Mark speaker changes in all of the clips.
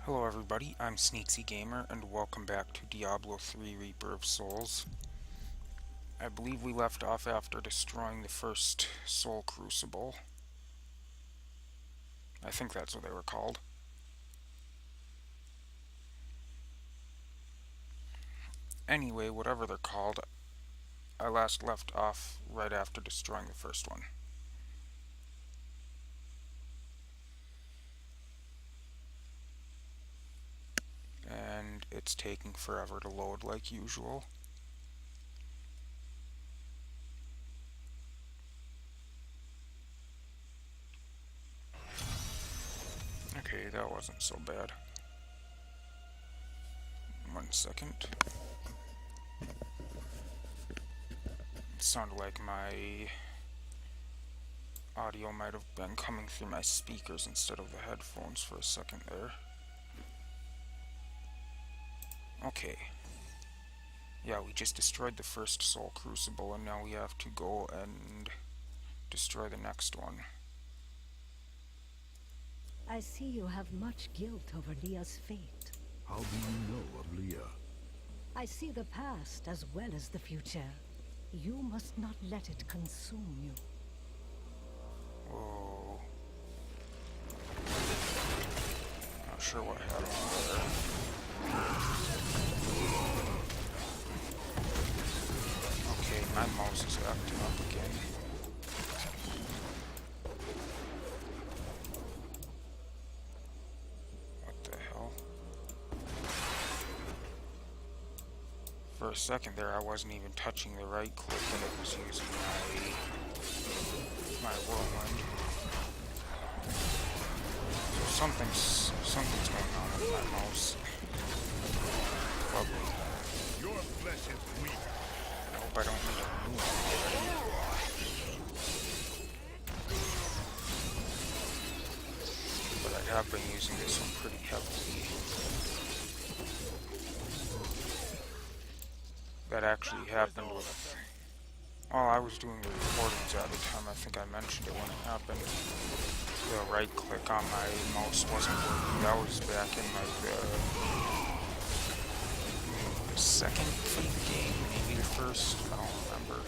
Speaker 1: Hello everybody, I'm Sneaksy Gamer and welcome back to Diablo 3 Reaper of Souls. I believe we left off after destroying the first Soul Crucible. I think that's what they were called. Anyway, whatever they're called, I last left off right after destroying the first one. And it's taking forever to load like usual. Okay, that wasn't so bad. 1 second. It sounded like my audio might have been coming through my speakers instead of the headphones for a second there. Okay. Yeah, we just destroyed the first Soul Crucible, and now we have to go and destroy the next one.
Speaker 2: I see you have much guilt over Leah's fate.
Speaker 3: How do you know of Leah?
Speaker 2: I see the past as well as the future. You must not let it consume you.
Speaker 1: Whoa. Not sure what happened there. Okay, my mouse is acting up again. What the hell? For a second there, I wasn't even touching the right click, and it was using my whirlwind. So something's going on with my mouse. Lovely.
Speaker 3: Your flesh is weak.
Speaker 1: I hope I don't need a new one already. But I have been using this one pretty heavily. That actually happened with... While I was doing the recordings at the time, I think I mentioned it when it happened. The right click on my mouse wasn't working. That was back in like the second game, maybe the first. I don't remember.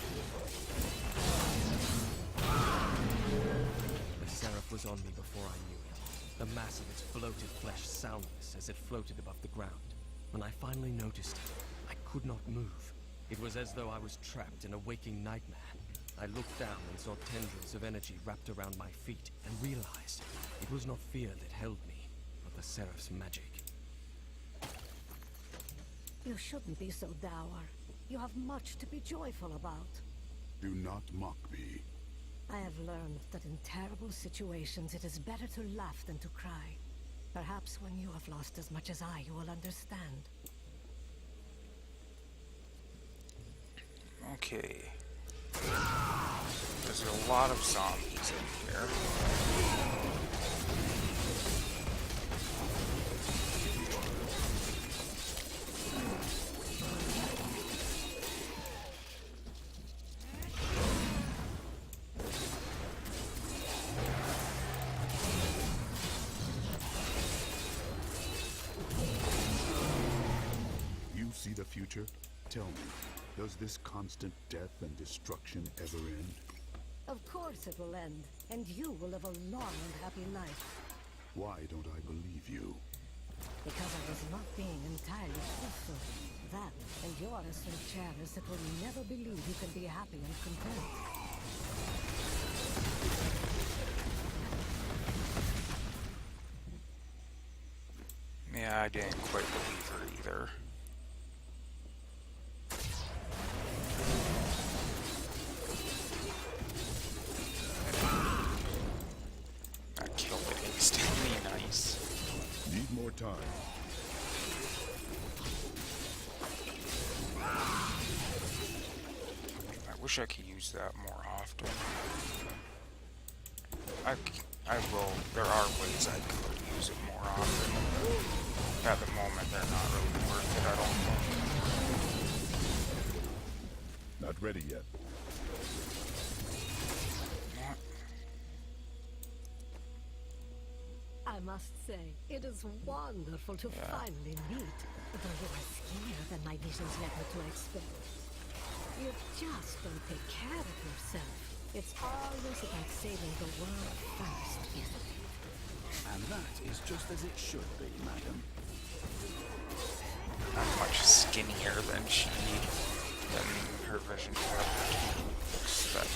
Speaker 4: The seraph was on me before I knew it. The mass of its bloated flesh soundless as it floated above the ground. When I finally noticed it, I could not move. It was as though I was trapped in a waking nightmare. I looked down and saw tendrils of energy wrapped around my feet and realized it was not fear that held me, but the seraph's magic.
Speaker 2: You shouldn't be so dour. You have much to be joyful about.
Speaker 3: Do not mock me.
Speaker 2: I have learned that in terrible situations it is better to laugh than to cry. Perhaps when you have lost as much as I, you will understand.
Speaker 1: Okay. There's a lot of zombies in here.
Speaker 3: You see the future? Tell me, does this constant death and destruction ever end?
Speaker 2: Of course it will end, and you will live a long and happy life.
Speaker 3: Why don't I believe you?
Speaker 2: Because I was not being entirely truthful. That, and your so cherish that will never believe you can be happy and content.
Speaker 1: Yeah, I didn't quite believe her either. I killed it instantly, nice.
Speaker 3: Need more time.
Speaker 1: I wish I could use that more often. I will. There are ways I could use it more often. At the moment, they're not really worth it, I don't think.
Speaker 3: Not ready yet.
Speaker 2: I'm must say, it is wonderful to finally meet, though you are skinnier than my visions led me to expect. You just don't take care of yourself. It's always about saving the world first, isn't it?
Speaker 3: And that is just as it should be, madam.
Speaker 1: I'm much skinnier than her vision led to expect.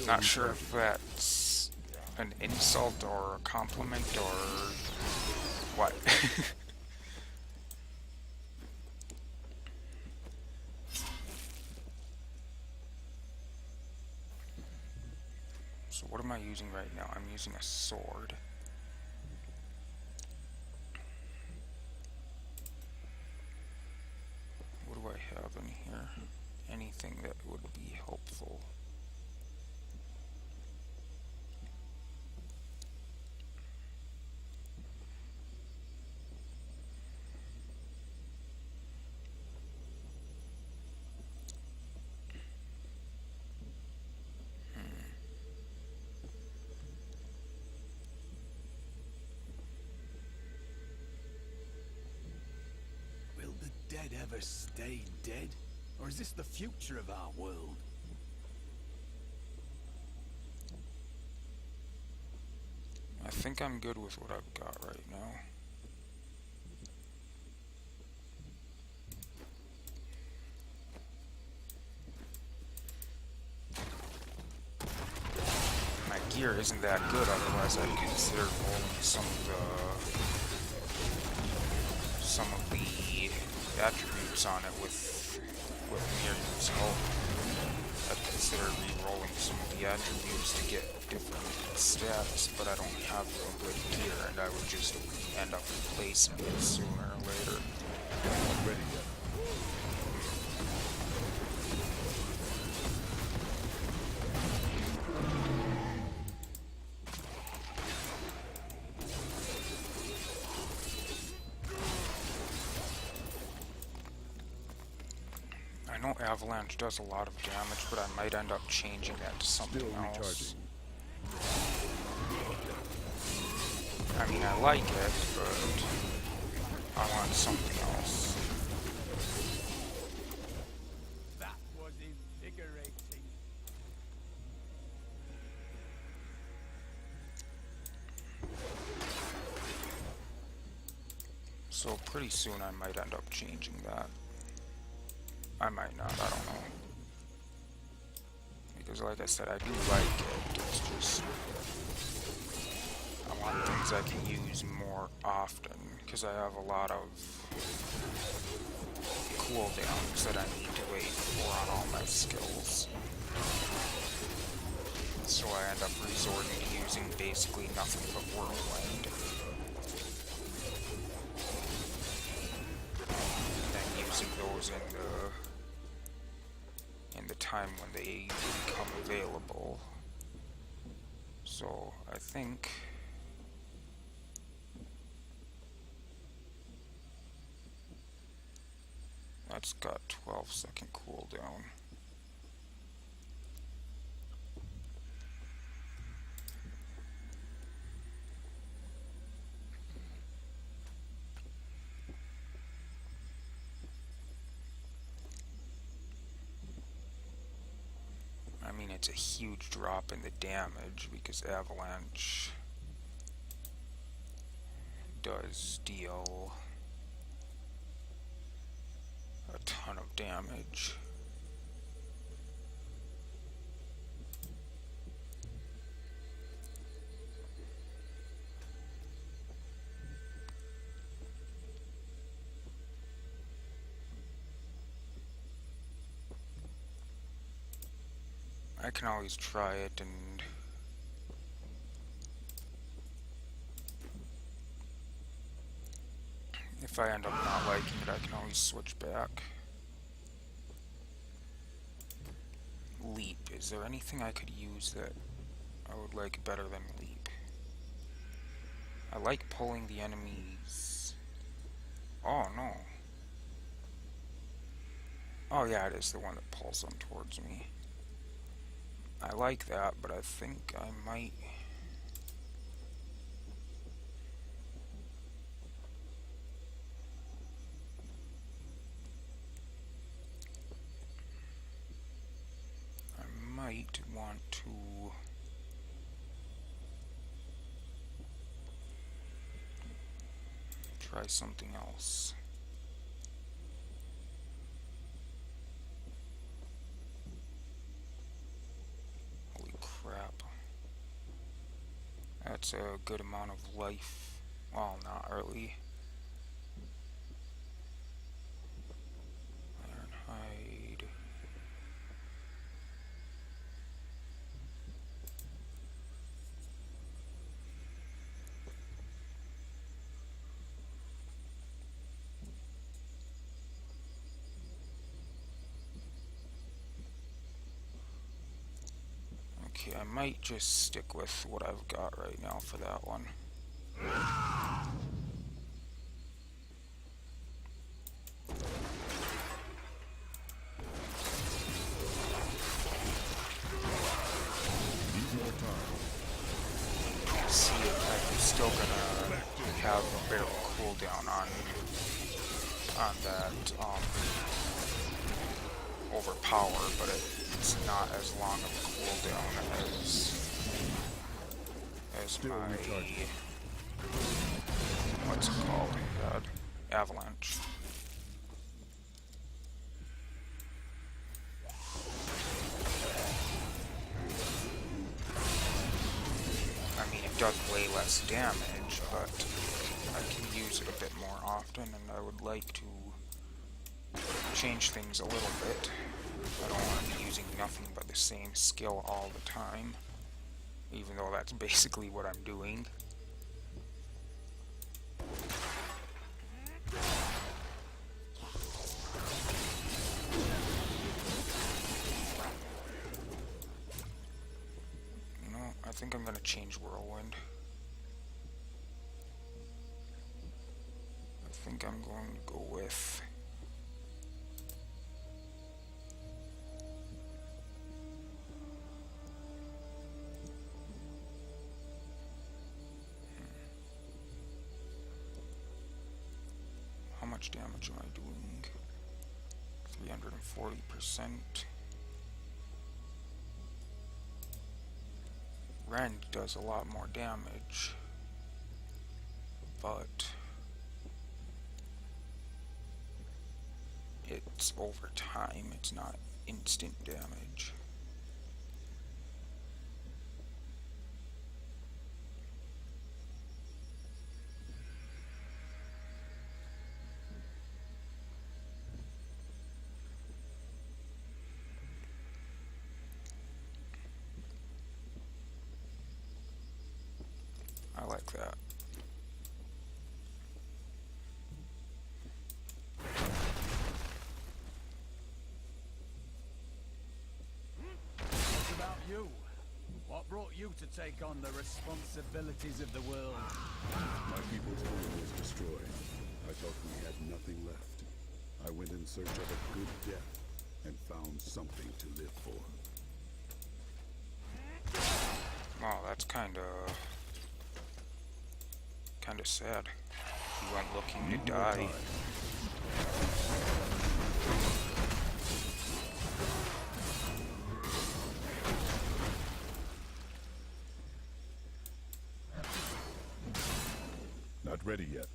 Speaker 1: Not sure if that's an insult or a compliment or what. So what am I using right now? I'm using a sword. What do I have in here? Anything that would be helpful.
Speaker 3: Will the dead ever stay dead? Or is this the future of our world?
Speaker 1: I think I'm good with what I've got right now. My gear isn't that good, otherwise I'd consider rolling some of the attributes on it with Miriam's help. I'd consider re-rolling some of the attributes to get different stats, but I don't have real good gear, and I would just end up replacing it sooner or later.
Speaker 3: Ready yet?
Speaker 1: I know Avalanche does a lot of damage, but I might end up changing that to something
Speaker 3: Still
Speaker 1: else.
Speaker 3: recharging.
Speaker 1: I mean, I like it, but I want something else.
Speaker 5: That was invigorating.
Speaker 1: So pretty soon I might end up changing that. I might not, I don't know. Because like I said, I do like it, it's just I want things I can use more often, because I have a lot of cooldowns that I need to wait for on all my skills. So I end up resorting to using basically nothing but Whirlwind. And then using those in the time when they become available. So I think that's got 12-second cooldown. I mean, it's a huge drop in the damage because Avalanche does deal a ton of damage. I can always try it, and if I end up not liking it, I can always switch back. Leap. Is there anything I could use that I would like better than Leap? I like pulling the enemies. Oh, no. Oh, yeah, it is the one that pulls them towards me. I like that, but I think I might want to try something else. Holy crap. That's a good amount of life. Well, not really. Iron hide. Okay, I might just stick with what I've got right now for that one. See, I'm still gonna have a bit of a cooldown on that overpower, but it's not as long of a cooldown as my what's it called? Avalanche. I mean, it does way less damage, but I can use it a bit more often, and I would like to change things a little bit. I don't want to be using nothing but the same skill all the time, even though that's basically what I'm doing. You know, I think I'm gonna change Whirlwind. I think I'm going to go with how much damage am I doing? 340%. Rend does a lot more damage, but it's over time, it's not instant damage. I like that.
Speaker 5: What about you? What brought you to take on the responsibilities of the world?
Speaker 3: My people's home was destroyed. I thought we had nothing left. I went in search of a good death and found something to live for.
Speaker 1: Oh, that's kinda sad. He went looking to die.
Speaker 3: Not ready yet.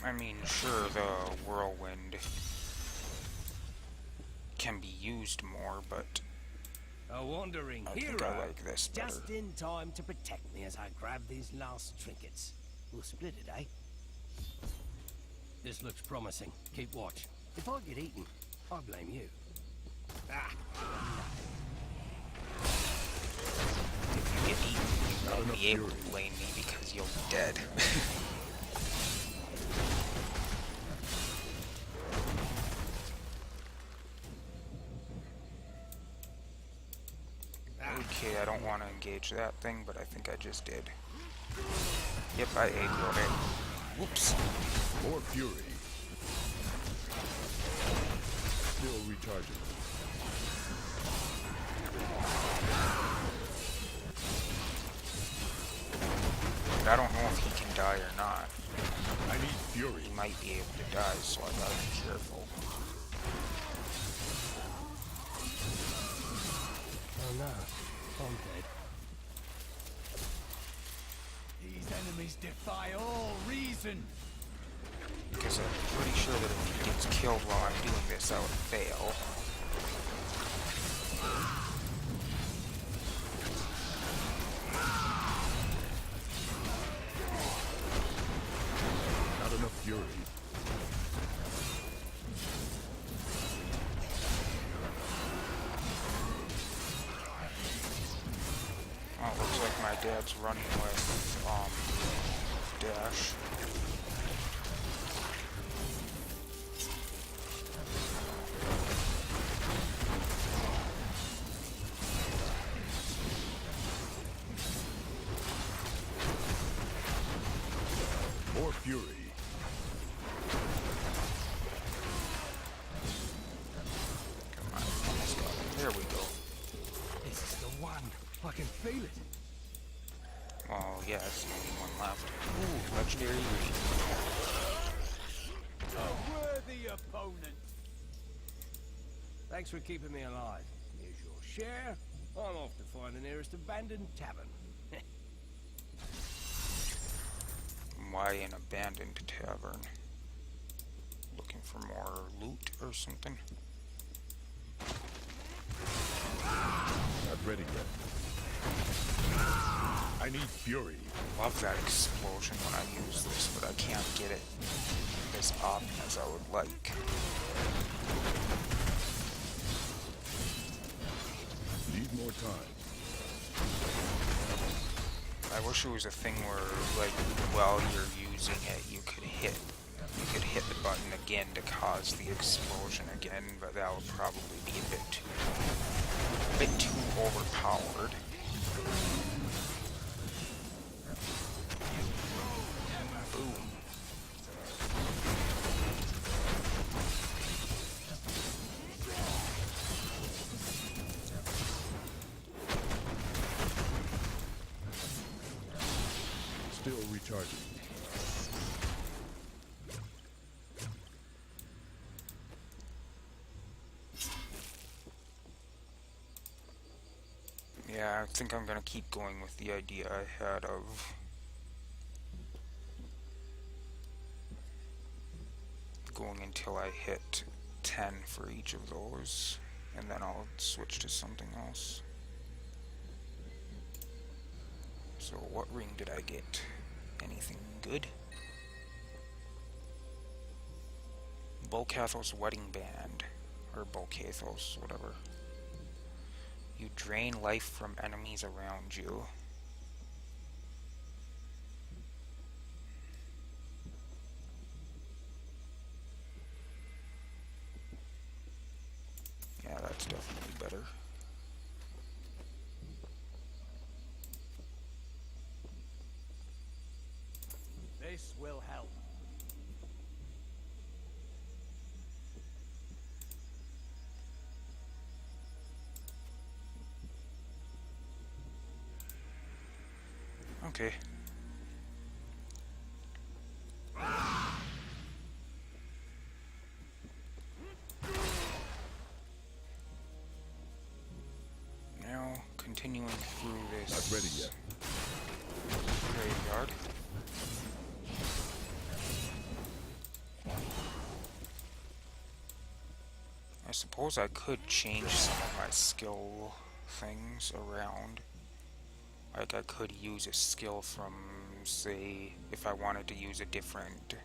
Speaker 1: I mean, sure, the Whirlwind can be used more, but
Speaker 6: A wandering
Speaker 1: I
Speaker 6: hero,
Speaker 1: think I like this better.
Speaker 6: just in time to protect me as I grab these last trinkets. We'll split it, eh? This looks promising. Keep watch. If I get eaten, I blame you. Ah,
Speaker 1: If you get eaten, you won't be able to blame me because you'll be dead. Okay, I don't want to engage that thing, but I think I just did. Yep, I aggroed it. Whoops.
Speaker 3: More fury. Still recharging.
Speaker 1: But I don't know if he can die or not.
Speaker 3: I need fury.
Speaker 1: He might be able to die, so I gotta be careful.
Speaker 6: Oh no, I'm dead.
Speaker 5: These enemies defy all reason.
Speaker 1: Because I'm pretty sure that if he gets killed while I'm doing this, I would fail.
Speaker 3: Not enough fury.
Speaker 1: Oh, it looks like my dad's running with, dash.
Speaker 3: More fury.
Speaker 1: Come on, almost got it. There we go.
Speaker 6: This is the one. I can feel it.
Speaker 1: Oh, yeah, it's the only one left. Ooh, legendary read.
Speaker 5: A worthy opponent.
Speaker 6: Thanks for keeping me alive. Here's your share. I'm off to find the nearest abandoned tavern.
Speaker 1: Why an abandoned tavern? Looking for more loot or something?
Speaker 3: Not ready yet. I need fury.
Speaker 1: Love that explosion when I use this, but I can't get it as often as I would like.
Speaker 3: Need more time.
Speaker 1: I wish it was a thing where, like, while you're using it, you could hit the button again to cause the explosion again, but that would probably be a bit too overpowered. Boom.
Speaker 3: Still recharging.
Speaker 1: Yeah, I think I'm gonna keep going with the idea I had of going until I hit 10 for each of those, and then I'll switch to something else. So what ring did I get? Anything good? Bolcathos Wedding Band, or Bolcathos, whatever. You drain life from enemies around you. Yeah, that's definitely better.
Speaker 5: This will help.
Speaker 1: Okay. Now, continuing through this
Speaker 3: Not ready yet.
Speaker 1: graveyard. I suppose I could change some of my skill things around. Like, I could use a skill from, say, if I wanted to use a different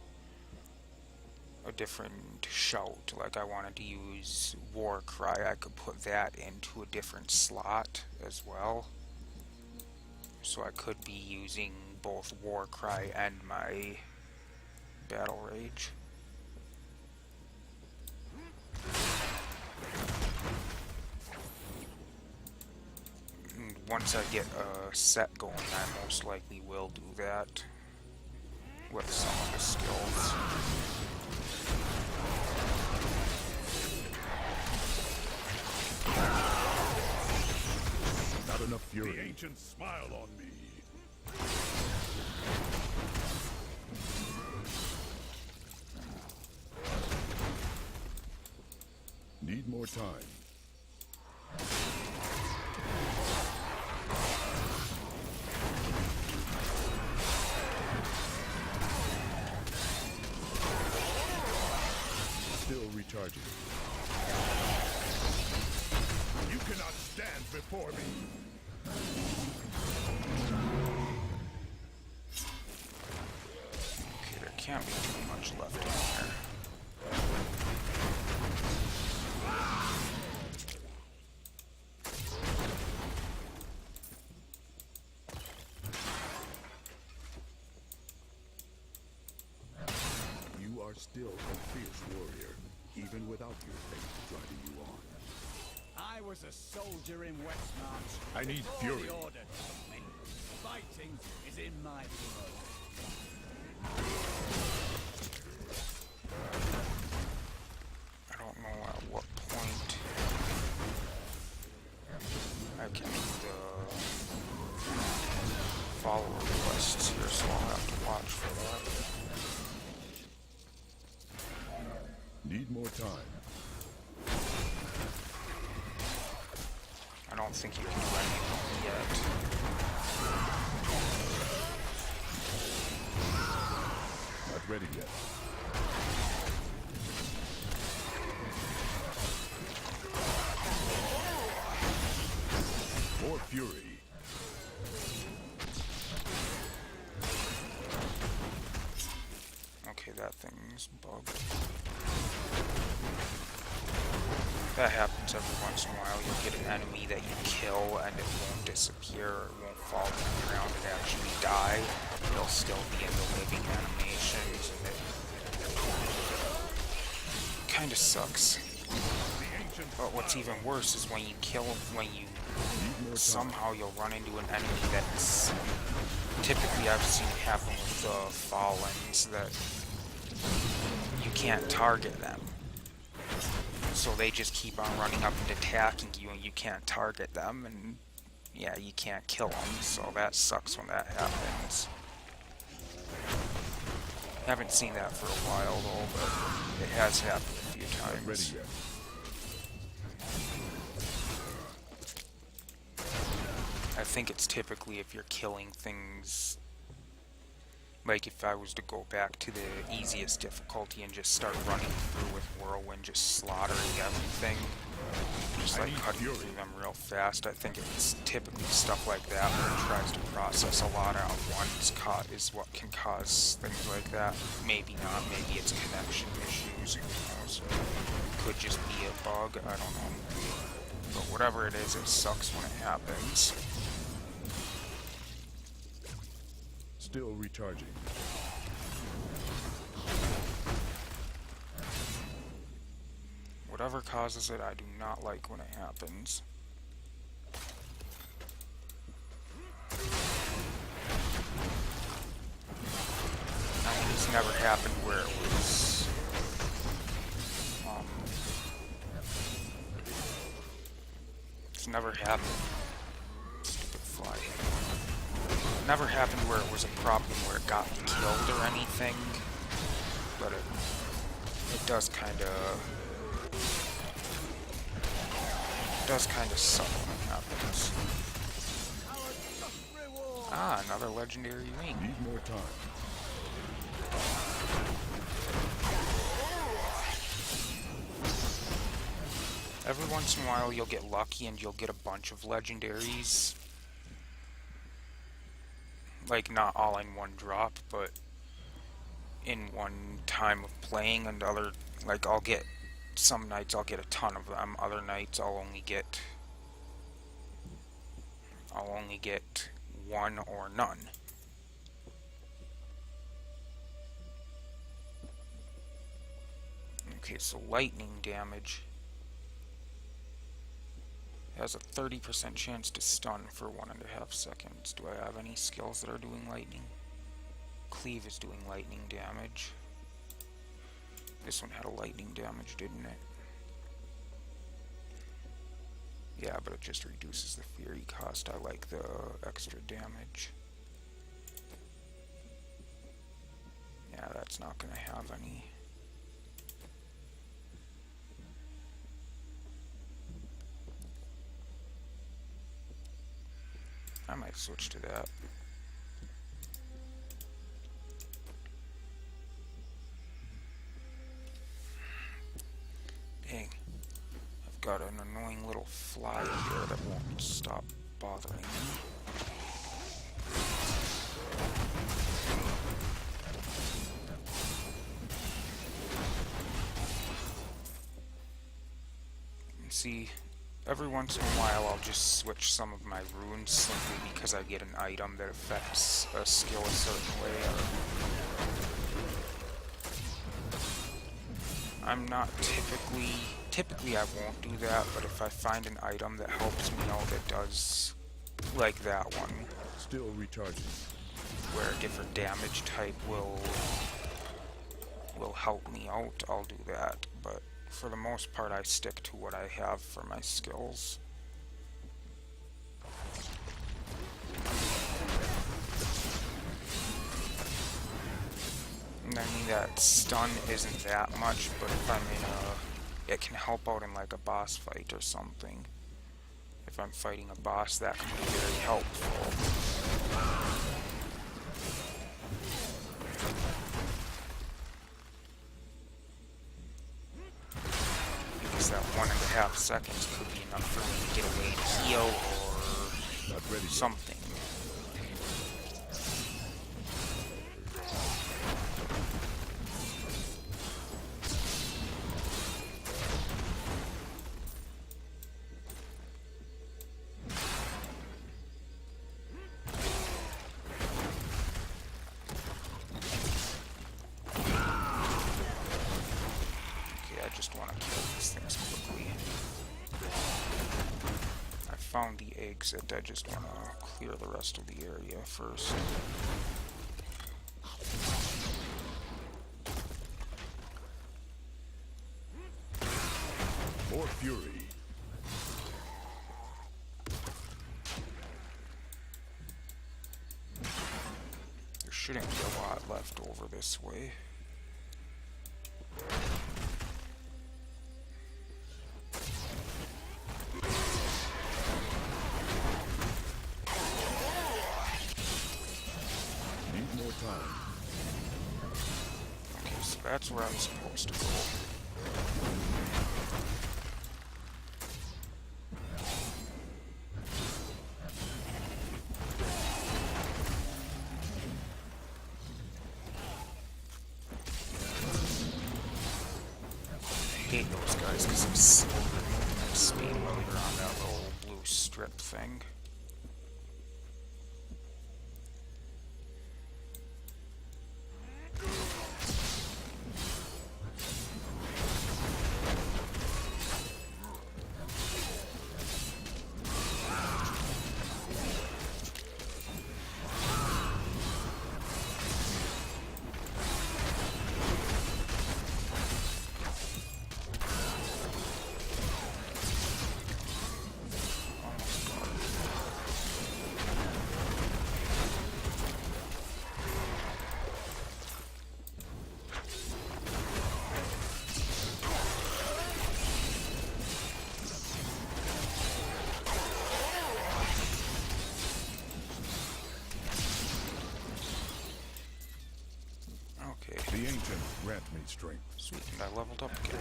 Speaker 1: shout, like I wanted to use War Cry, I could put that into a different slot as well. So I could be using both War Cry and my Battle Rage. And once I get a set going, I most likely will do that with some of the skills.
Speaker 3: Not enough fury. The ancients smile on me. Need more time. recharging. You cannot stand before me.
Speaker 1: Okay, there can't be too much left in there.
Speaker 3: You are still a fierce warrior, even without your faith driving you on.
Speaker 5: I was a soldier in Westmarch.
Speaker 3: I need
Speaker 5: before
Speaker 3: fury.
Speaker 5: The order told me. Fighting is in my blood.
Speaker 1: I don't know at what point I can do the follower quests here, so I'll have to watch for that.
Speaker 3: Need more time.
Speaker 1: I don't think you can do any of them yet.
Speaker 3: Not ready yet. More fury.
Speaker 1: Okay, that thing's bugged. That happens every once in a while. You'll get an enemy that you kill and it won't disappear or it won't fall to the ground and actually die. It'll still be in the living animations and it kinda sucks. But what's even worse is when you somehow you'll run into an enemy that's typically I've seen it happen with the Fallens that you can't target them. So they just keep on running up and attacking you and you can't target them and yeah, you can't kill them, so that sucks when that happens. Haven't seen that for a while though, but it has happened a few times.
Speaker 3: Ready yet.
Speaker 1: I think it's typically if you're killing things, like if I was to go back to the easiest difficulty and just start running through with Whirlwind, just slaughtering everything, just like cutting through them real fast, I think it's typically stuff like that where it tries to process a lot out once is what can cause things like that. Maybe not, maybe it's connection issues, who knows. Could just be a bug, I don't know. But whatever it is, it sucks when it happens.
Speaker 3: Still recharging.
Speaker 1: Whatever causes it, I do not like when it happens. I mean, it's never happened where it was... it's never happened... Stupid fly. It never happened where it was a problem where it got me killed or anything, but it does kind of suck when it happens. Ah, another legendary ring.
Speaker 3: Need more time.
Speaker 1: Every once in a while you'll get lucky and you'll get a bunch of legendaries. Like, not all in one drop, but in one time of playing, and like, some nights I'll get a ton of them, other nights I'll only get one or none. Okay, so lightning damage has a 30% chance to stun for 1.5 seconds. Do I have any skills that are doing lightning? Cleave is doing lightning damage. This one had a lightning damage, didn't it? Yeah, but it just reduces the fury cost. I like the extra damage. Yeah, that's not gonna have any. I might switch to that. got an annoying little fly here that won't stop bothering me. See, every once in a while I'll just switch some of my runes simply because I get an item that affects a skill a certain way. I'm not typically I won't do that, but if I find an item that helps me out that does, like that one,
Speaker 3: Still recharging.
Speaker 1: where a different damage type will help me out, I'll do that, but for the most part I stick to what I have for my skills. And I mean that stun isn't that much, but if I'm in it can help out in like a boss fight or something. If I'm fighting a boss, that can be very helpful. Because that 1.5 seconds could be enough for me to get away and heal or something. Found the exit, I just want to clear the rest of the area first.
Speaker 3: More fury.
Speaker 1: There shouldn't be a lot left over this way. Okay, so that's where I'm supposed to go. I hate those guys because I'm slow movement speed when they're on that little blue strip thing.
Speaker 3: The ancient grant me strength.
Speaker 1: Sweet, and I leveled up again.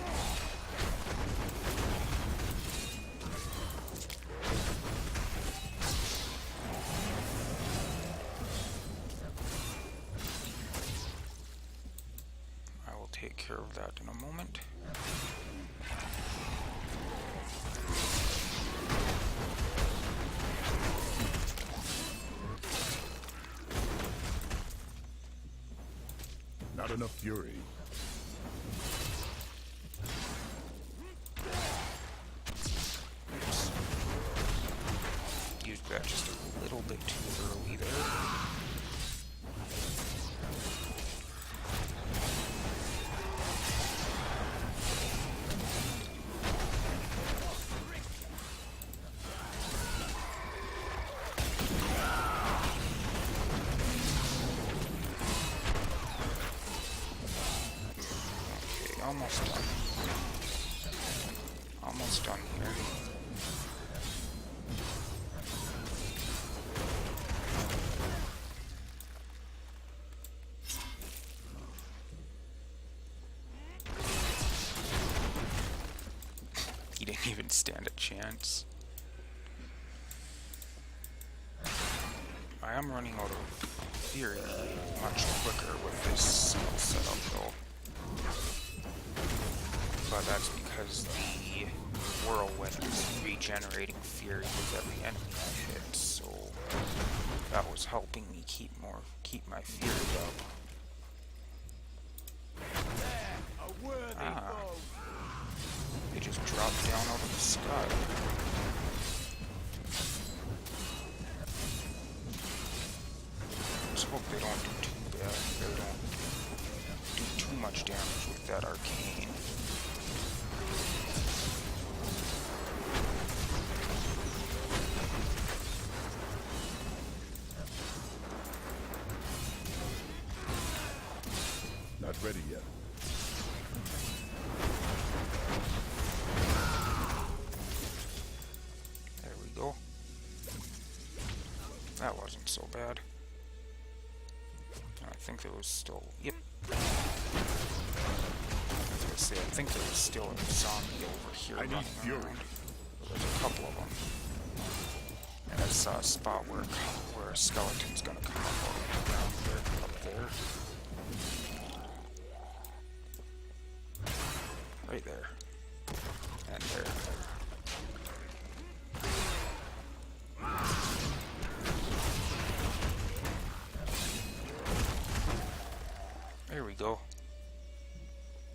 Speaker 1: I will take care of that in a moment.
Speaker 3: Not enough fury.
Speaker 1: Oops. Used that just a little bit too early there. Almost done. Almost done here. He didn't even stand a chance. I am running out of fury much quicker with this spell setup though. But that's because the whirlwind is regenerating fury with every enemy I hit, so that was helping me keep my fury up.
Speaker 5: A worthy foe.
Speaker 1: They just dropped down out of the sky. Let's hope they don't do too bad. They don't do too much damage with that arcane.
Speaker 3: Not ready yet.
Speaker 1: There we go. That wasn't so bad. I think there was still... Yep. I was gonna say, I think there was still a zombie over here running around. There's a couple of them. And I saw a spot where a skeleton's gonna come up out of the ground there, up there. Right there. And there. There we go.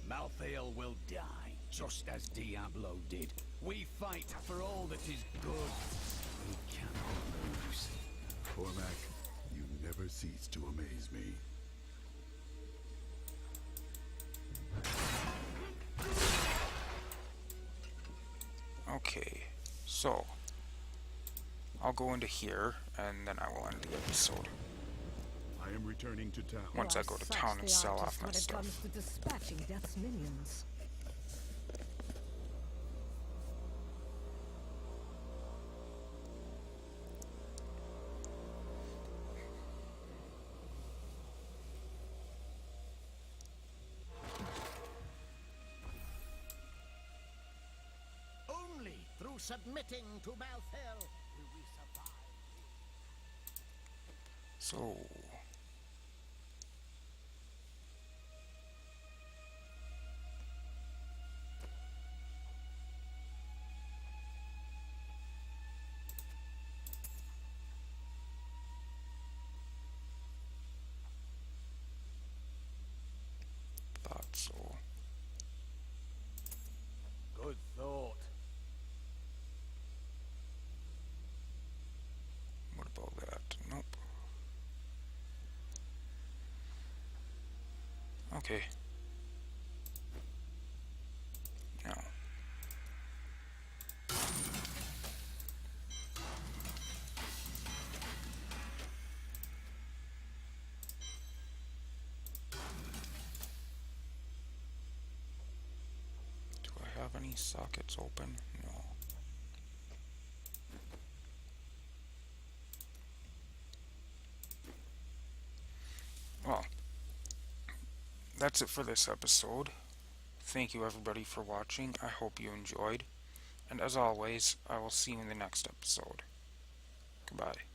Speaker 5: Malthael will die, just as Diablo did. We fight for all that is good. We cannot lose.
Speaker 3: Cormac, you never cease to amaze me.
Speaker 1: Okay, so I'll go into here and then I will end the episode.
Speaker 3: I am returning to town.
Speaker 1: Once I go to town and sell off my
Speaker 2: when it
Speaker 1: stuff.
Speaker 2: comes to dispatching Death's minions.
Speaker 7: Only through submitting to Malthael will we survive.
Speaker 1: So thought so.
Speaker 5: Good thought.
Speaker 1: What about that? Nope. Okay. Now. Do I have any sockets open? No. Well, that's it for this episode. Thank you everybody for watching. I hope you enjoyed. And as always, I will see you in the next episode. Goodbye.